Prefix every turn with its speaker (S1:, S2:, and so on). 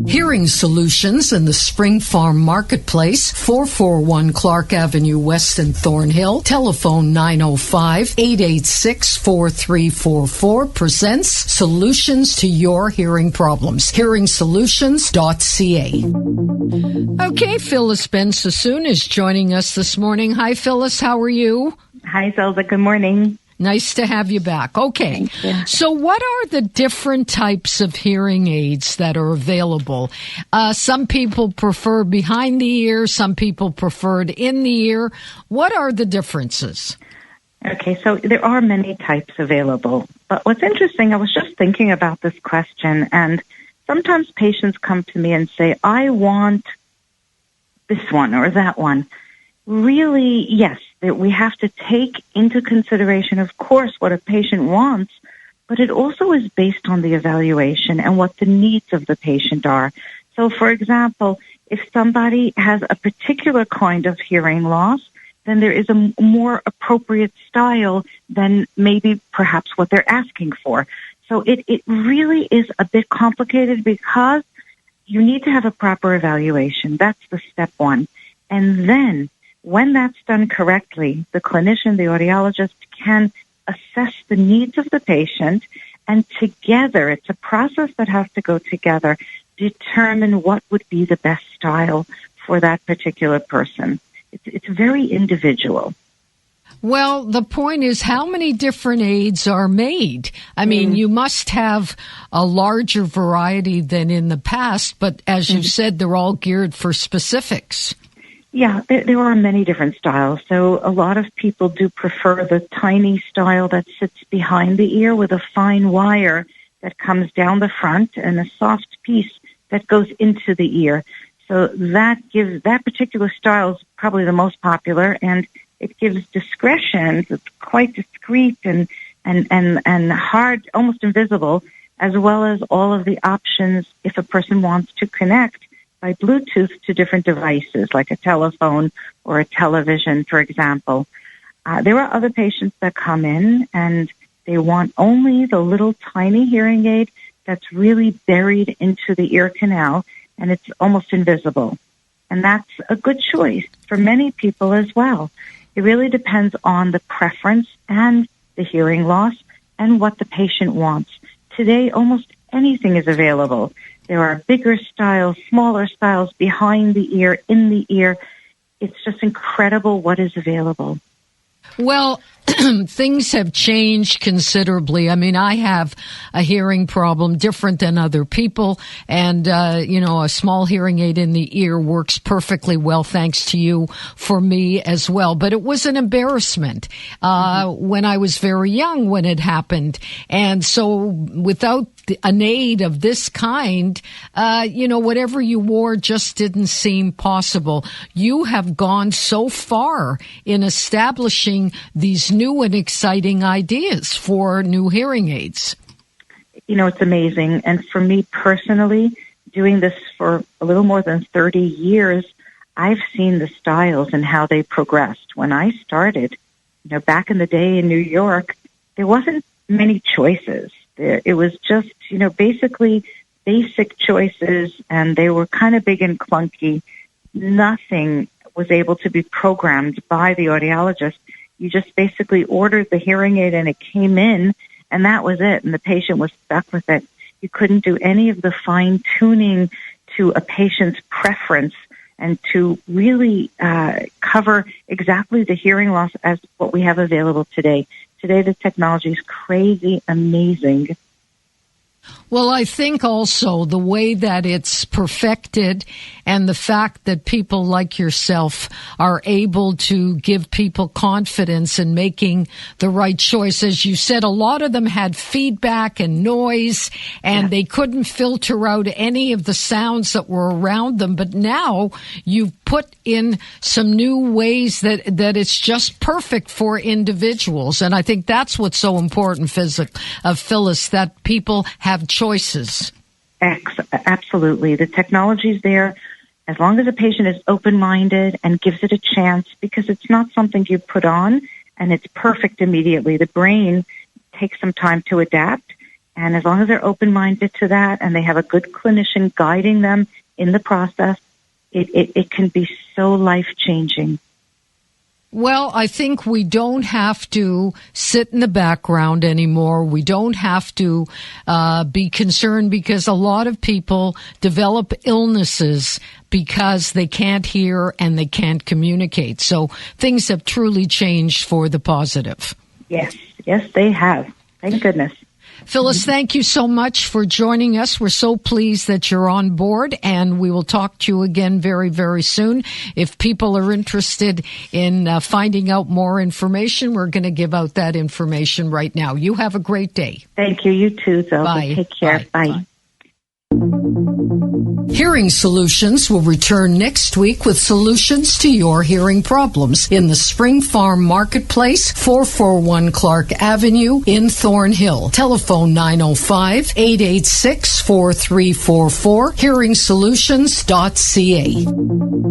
S1: Hearing Solutions in the Spring Farm Marketplace, 441 Clark Avenue West in Thornhill. Telephone 905-886-4344 presents Solutions to Your Hearing Problems. HearingSolutions.ca. Okay, Phyllis Bensoussan is joining us this morning. Hi, Phyllis. How are you?
S2: Hi, Zelda. Good morning.
S1: Nice to have you back. Okay, so what are the different types of hearing aids that are available? Some people prefer behind the ear, some people prefer it in the ear. What are the differences?
S2: Okay, so there are many types available. But what's interesting, I was just thinking about this question, and sometimes patients come to me and say, I want this one or that one. Really, yes, that we have to take into consideration, of course, what a patient wants, but it also is based on the evaluation and what the needs of the patient are. So, for example, if somebody has a particular kind of hearing loss, then there is a more appropriate style than maybe perhaps what they're asking for. So it really is a bit complicated because you need to have a proper evaluation. That's the step one. And then when that's done correctly, the clinician, the audiologist, can assess the needs of the patient, and together, it's a process that has to go together, determine what would be the best style for that particular person. It's very individual.
S1: Well, the point is, how many different aids are made? I mean, you must have a larger variety than in the past, but as you said, they're all geared for specifics.
S2: Yeah, there are many different styles. So a lot of people do prefer the tiny style that sits behind the ear with a fine wire that comes down the front and a soft piece that goes into the ear. So that particular style is probably the most popular, and it gives discretion. It's quite discreet and hard, almost invisible, as well as all of the options if a person wants to connect by Bluetooth to different devices, like a telephone or a television, for example. There are other patients that come in and they want only the little tiny hearing aid that's really buried into the ear canal, and it's almost invisible. And that's a good choice for many people as well. It really depends on the preference and the hearing loss and what the patient wants. Today, almost anything is available. There are bigger styles, smaller styles, behind the ear, in the ear. It's just incredible what is available.
S1: Well, things have changed considerably. I mean, I have a hearing problem different than other people, and, a small hearing aid in the ear works perfectly well, thanks to you, for me as well. But it was an embarrassment when I was very young when it happened. And so without an aid of this kind, whatever you wore just didn't seem possible. You have gone so far in establishing these new and exciting ideas for new hearing aids.
S2: It's amazing. And for me personally, doing this for a little more than 30 years, I've seen the styles and how they progressed. When I started, back in the day in New York, there wasn't many choices. It was just, basically basic choices, and they were kind of big and clunky. Nothing was able to be programmed by the audiologist. You just basically ordered the hearing aid and it came in, and that was it, and the patient was stuck with it. You couldn't do any of the fine-tuning to a patient's preference and to really cover exactly the hearing loss as what we have available today. Today, the technology is crazy, amazing.
S1: Well, I think also the way that it's perfected and the fact that people like yourself are able to give people confidence in making the right choice. As you said, a lot of them had feedback and noise, and they couldn't filter out any of the sounds that were around them. But now you've put in some new ways that it's just perfect for individuals. And I think that's what's so important, Phyllis, that people have choices.
S2: Absolutely. The technology's there as long as the patient is open-minded and gives it a chance, because it's not something you put on and it's perfect immediately. The brain takes some time to adapt, And as long as they're open-minded to that and they have a good clinician guiding them in the process, it can be so life-changing.
S1: Well, I think we don't have to sit in the background anymore. We don't have to be concerned because a lot of people develop illnesses because they can't hear and they can't communicate. So things have truly changed for the positive. Yes,
S2: they have. Thank goodness.
S1: Phyllis, thank you so much for joining us. We're so pleased that you're on board, and we will talk to you again very, very soon. If people are interested in finding out more information, we're going to give out that information right now. You have a great day.
S2: Thank you. You too, Zelda.
S1: Bye.
S2: Take care. Bye.
S1: Hearing Solutions will return next week with solutions to your hearing problems in the Spring Farm Marketplace, 441 Clark Avenue in Thornhill. Telephone 905-886-4344, hearingsolutions.ca.